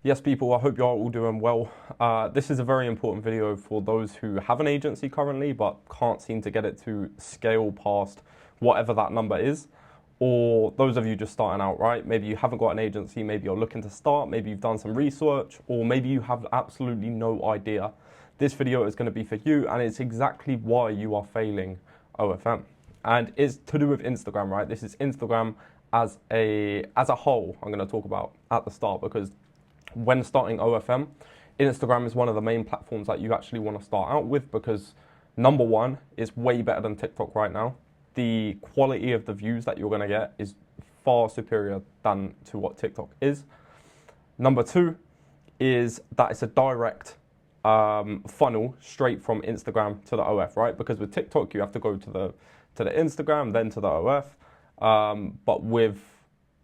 Yes, people, I hope you are all doing well. This is a very important video for those who have an agency currently but can't seem to get it to scale past whatever that number is. Or those of you just starting out, right? Maybe you haven't got an agency, maybe you're looking to start, maybe you've done some research, or maybe you have absolutely no idea. This video is going to be for you, and it's exactly why you are failing OFM. And it's to do with Instagram, right? This is Instagram as a whole I'm going to talk about at the start, because when starting OFM, Instagram is one of the main platforms that you actually want to start out with, because number one, it's way better than TikTok right now. The quality of the views that you're going to get is far superior than to what TikTok is. Number two is that it's a direct funnel straight from Instagram to the OF, right? Because with TikTok, you have to go to the Instagram, then to the OF. But with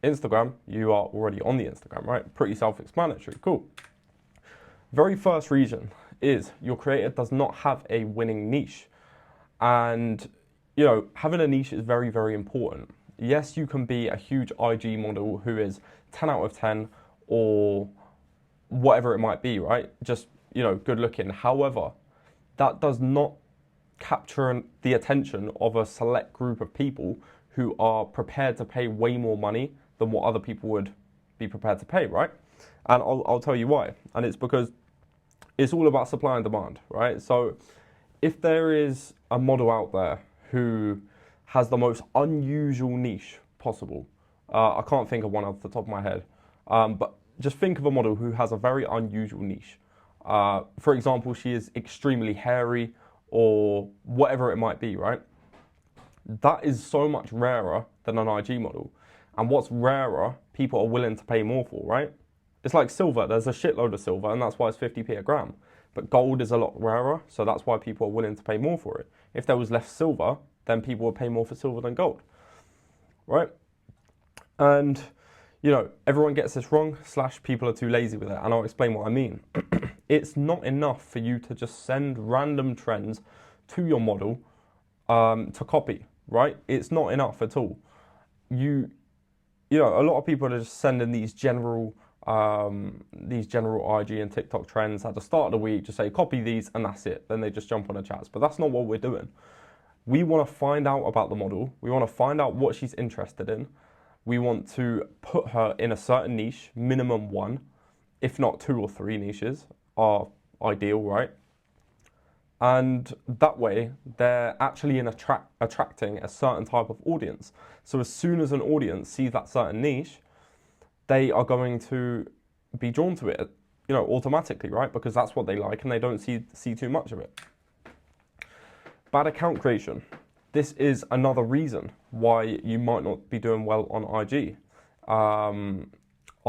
Instagram, you are already on the Instagram, right? Pretty self-explanatory. Cool. Very first reason is your creator does not have a winning niche. And, you know, having a niche is very, very important. Yes, you can be a huge IG model who is 10 out of 10 or whatever it might be, right? Just, you know, good looking. However, that does not capture the attention of a select group of people who are prepared to pay way more money than what other people would be prepared to pay, right? And I'll tell you why. And it's because it's all about supply and demand, right? So if there is a model out there who has the most unusual niche possible, I can't think of one off the top of my head, but just think of a model who has a very unusual niche. For example, she is extremely hairy or whatever it might be, right? That is so much rarer than an IG model. And what's rarer, people are willing to pay more for, right? It's like silver. There's a shitload of silver, and that's why it's 50p a gram. But gold is a lot rarer, so that's why people are willing to pay more for it. If there was less silver, then people would pay more for silver than gold, right? And, you know, everyone gets this wrong, / people are too lazy with it, and I'll explain what I mean. It's not enough for you to just send random trends to your model to copy, right? It's not enough at all. You know, a lot of people are just sending these general IG and TikTok trends at the start of the week, just say copy these and that's it. Then they just jump on the chats. But that's not what we're doing. We want to find out about the model. We want to find out what she's interested in. We want to put her in a certain niche, minimum one, if not 2 or 3 niches are ideal, right? And that way, they're actually attracting a certain type of audience. So as soon as an audience sees that certain niche, they are going to be drawn to it, you know, automatically, right? Because that's what they like, and they don't see too much of it. Bad account creation. This is another reason why you might not be doing well on IG. Are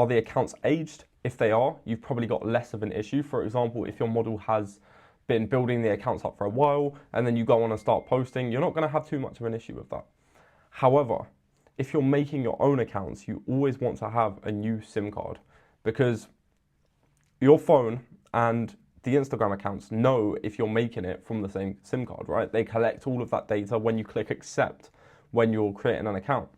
the accounts aged? If they are, you've probably got less of an issue. For example, if your model has been building the accounts up for a while and then you go on and start posting, you're not going to have too much of an issue with that. However, if you're making your own accounts, you always want to have a new SIM card, because your phone and the Instagram accounts know if you're making it from the same SIM card, right? They collect all of that data when you click accept when you're creating an account.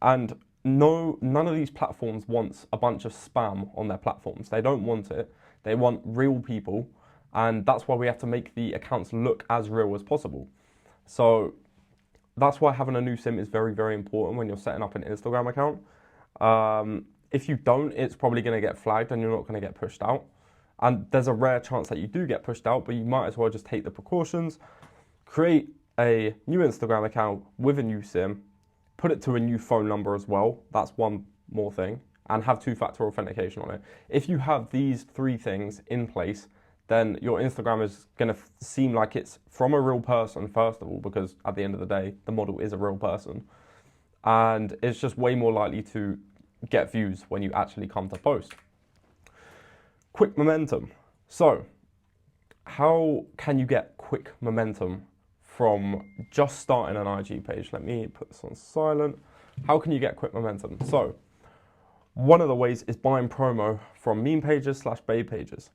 And none of these platforms wants a bunch of spam on their platforms. They don't want it. They want real people. And that's why we have to make the accounts look as real as possible. So that's why having a new SIM is very, very important when you're setting up an Instagram account. If you don't, it's probably going to get flagged and you're not going to get pushed out. And there's a rare chance that you do get pushed out, but you might as well just take the precautions, create a new Instagram account with a new SIM, put it to a new phone number as well. That's one more thing, and have 2-factor authentication on it. If you have these 3 things in place, then your Instagram is going to seem like it's from a real person, first of all, because at the end of the day, the model is a real person. And it's just way more likely to get views when you actually come to post. Quick momentum. So, how can you get quick momentum from just starting an IG page? Let me put this on silent. How can you get quick momentum? So, one of the ways is buying promo from meme pages / babe pages.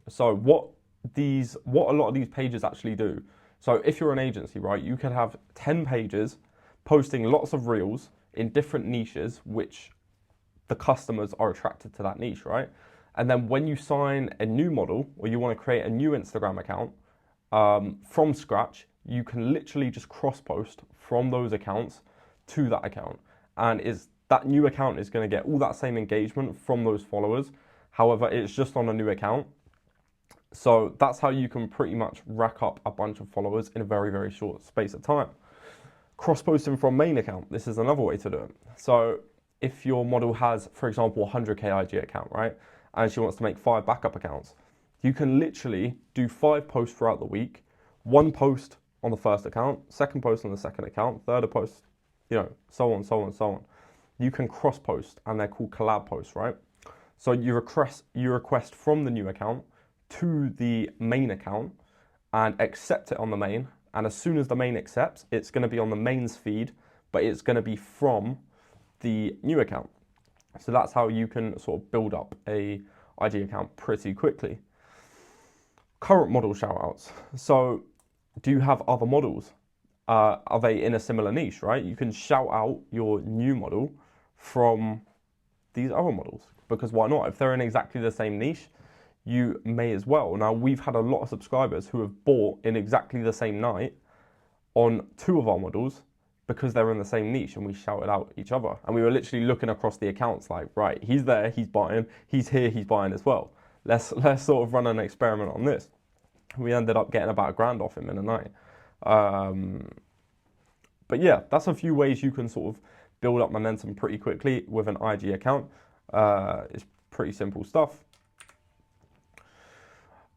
So what a lot of these pages actually do. So if you're an agency, right, you could have 10 pages posting lots of reels in different niches, which the customers are attracted to that niche, right? And then when you sign a new model or you want to create a new Instagram account from scratch, you can literally just cross-post from those accounts to that account. And that new account is going to get all that same engagement from those followers. However, it's just on a new account. So that's how you can pretty much rack up a bunch of followers in a very, very short space of time. Cross-posting from main account, this is another way to do it. So if your model has, for example, a 100K IG account, right? And she wants to make 5 backup accounts, you can literally do 5 posts throughout the week, 1 post on the first account, 2nd post on the 2nd account, 3rd post, so on, so on, so on. You can cross-post, and they're called collab posts, right? So you request from the new account to the main account and accept it on the main. And as soon as the main accepts, it's going to be on the main's feed, but it's going to be from the new account. So that's how you can sort of build up a IG account pretty quickly. Current model shoutouts. So do you have other models? Are they in a similar niche, right? You can shout out your new model from these other models, because why not? If they're in exactly the same niche, you may as well. Now, we've had a lot of subscribers who have bought in exactly the same night on 2 of our models because they're in the same niche, and we shouted out each other. And we were literally looking across the accounts like, right, he's there, he's buying, he's here, he's buying as well. Let's sort of run an experiment on this. We ended up getting about $1,000 off him in a night. But yeah, that's a few ways you can sort of build up momentum pretty quickly with an IG account. It's pretty simple stuff.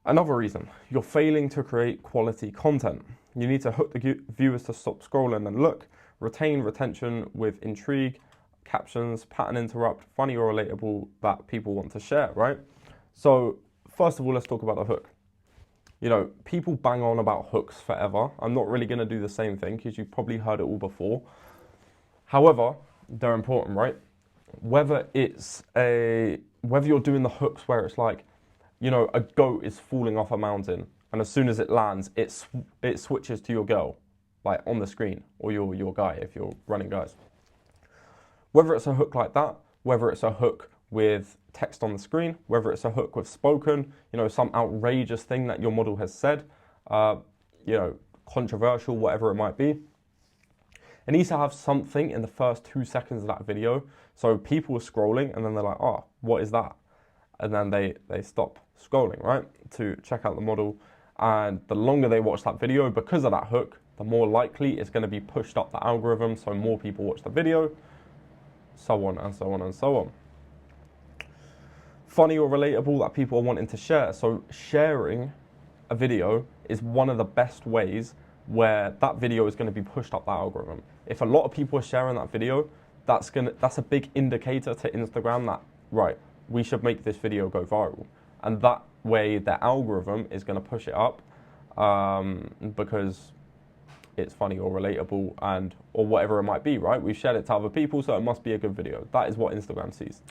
Another reason, you're failing to create quality content. You need to hook the viewers to stop scrolling and look, retain retention with intrigue, captions, pattern interrupt, funny or relatable that people want to share, right? So first of all, let's talk about the hook. People bang on about hooks forever. I'm not really going to do the same thing because you've probably heard it all before. However, they're important, right? Whether you're doing the hooks where it's like, a goat is falling off a mountain, and as soon as it lands, it switches to your girl, like on the screen, or your guy if you're running guys. Whether it's a hook like that, whether it's a hook with text on the screen, whether it's a hook with spoken, some outrageous thing that your model has said, controversial, whatever it might be. It needs to have something in the first 2 seconds of that video, so people are scrolling and then they're like, oh, what is that? And then they stop scrolling, right, to check out the model. And the longer they watch that video because of that hook, the more likely it's going to be pushed up the algorithm, so more people watch the video, so on and so on and so on. Funny or relatable that people are wanting to share. So sharing a video is one of the best ways where that video is going to be pushed up that algorithm. If a lot of people are sharing that video, that's a big indicator to Instagram that, right, we should make this video go viral. And that way their algorithm is going to push it up because it's funny or relatable or whatever it might be, right? We've shared it to other people, so it must be a good video. That is what Instagram sees.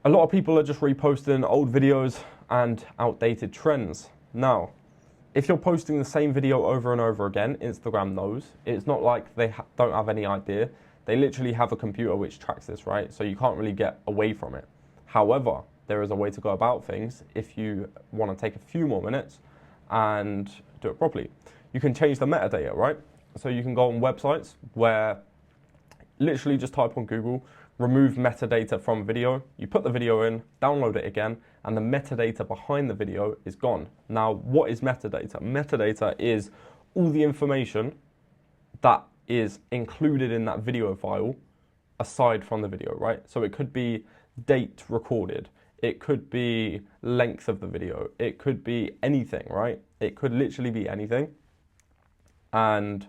A lot of people are just reposting old videos and outdated trends. Now, if you're posting the same video over and over again, Instagram knows. It's not like they don't have any idea. They literally have a computer which tracks this, right? So you can't really get away from it. However, there is a way to go about things if you want to take a few more minutes and do it properly. You can change the metadata, right? So you can go on websites where literally just type on Google, remove metadata from video. You put the video in, download it again, and the metadata behind the video is gone. Now, what is metadata? Metadata is all the information that is included in that video file aside from the video, right? So it could be date recorded. It could be length of the video. It could be anything, right? It could literally be anything. And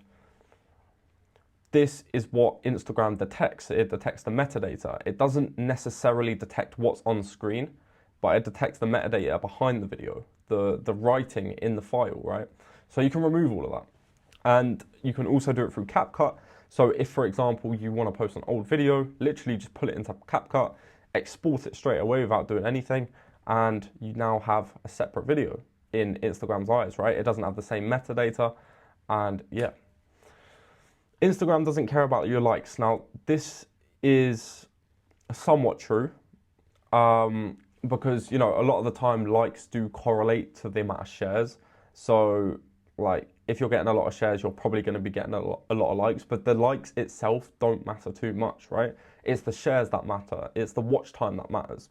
this is what Instagram detects. It detects the metadata. It doesn't necessarily detect what's on screen, but it detects the metadata behind the video, the writing in the file, right? So you can remove all of that. And you can also do it through CapCut. So if, for example, you want to post an old video, literally just put it into CapCut, export it straight away without doing anything, and you now have a separate video in Instagram's eyes, right? It doesn't have the same metadata, and yeah. Instagram doesn't care about your likes. Now, this is somewhat true. Because, you know, a lot of the time likes do correlate to the amount of shares. So, like, if you're getting a lot of shares, you're probably going to be getting a lot of likes, but the likes itself don't matter too much, right? It's the shares that matter. It's the watch time that matters.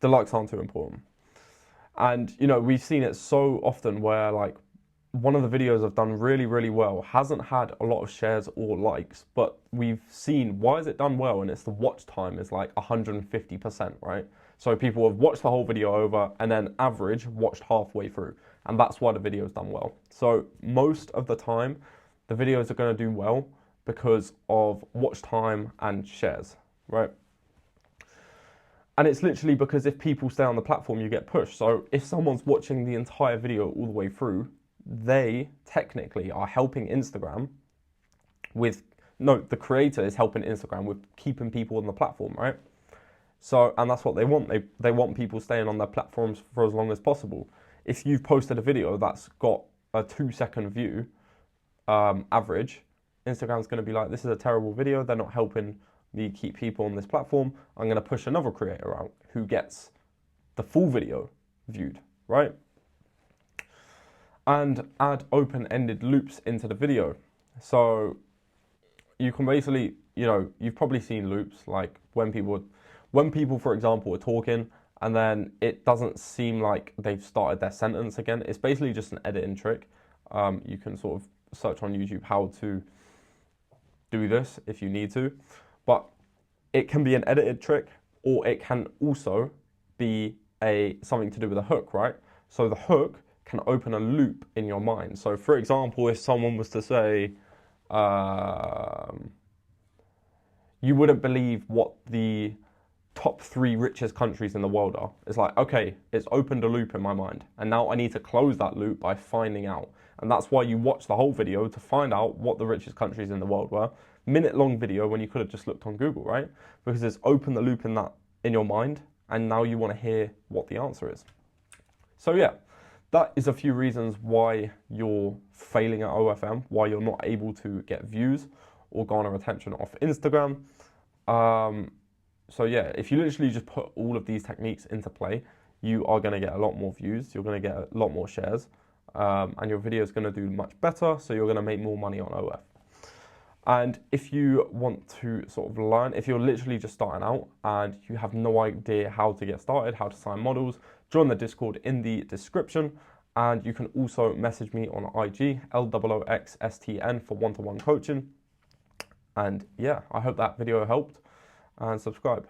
The likes aren't too important. And, you know, we've seen it so often where, like, one of the videos I've done really, really well hasn't had a lot of shares or likes, but we've seen why has it done well, and it's the watch time is like 150%, right? So people have watched the whole video over and then average watched halfway through, and that's why the video's done well. So most of the time, the videos are going to do well because of watch time and shares, right? And it's literally because if people stay on the platform, you get pushed. So if someone's watching the entire video all the way through, they technically are helping Instagram with, no, the creator is helping Instagram with keeping people on the platform, right? So, and that's what they want. They want people staying on their platforms for as long as possible. If you've posted a video that's got a 2-second view average, Instagram's going to be like, this is a terrible video. They're not helping me keep people on this platform. I'm going to push another creator out who gets the full video viewed, right? And add open-ended loops into the video. So you can basically, you know, you've probably seen loops like when people, for example, are talking and then it doesn't seem like they've started their sentence again. It's basically just an editing trick. You can sort of search on YouTube how to do this if you need to, but it can be an edited trick, or it can also be something to do with a hook, right? So the hook can open a loop in your mind. So for example, if someone was to say, you wouldn't believe what the top 3 richest countries in the world are. It's like, okay, it's opened a loop in my mind. And now I need to close that loop by finding out. And that's why you watch the whole video to find out what the richest countries in the world were. Minute-long video when you could have just looked on Google, right? Because it's opened the loop in your mind, and now you want to hear what the answer is. So yeah, that is a few reasons why you're failing at OFM, why you're not able to get views or garner attention off Instagram. So yeah, if you literally just put all of these techniques into play, you are going to get a lot more views, you're going to get a lot more shares, and your video is going to do much better, so you're going to make more money on OF. And if you want to sort of learn, if you're literally just starting out and you have no idea how to get started, how to sign models, join the Discord in the description. And you can also message me on IG, LOOXSTN, for one-to-one coaching. And yeah, I hope that video helped, and subscribe.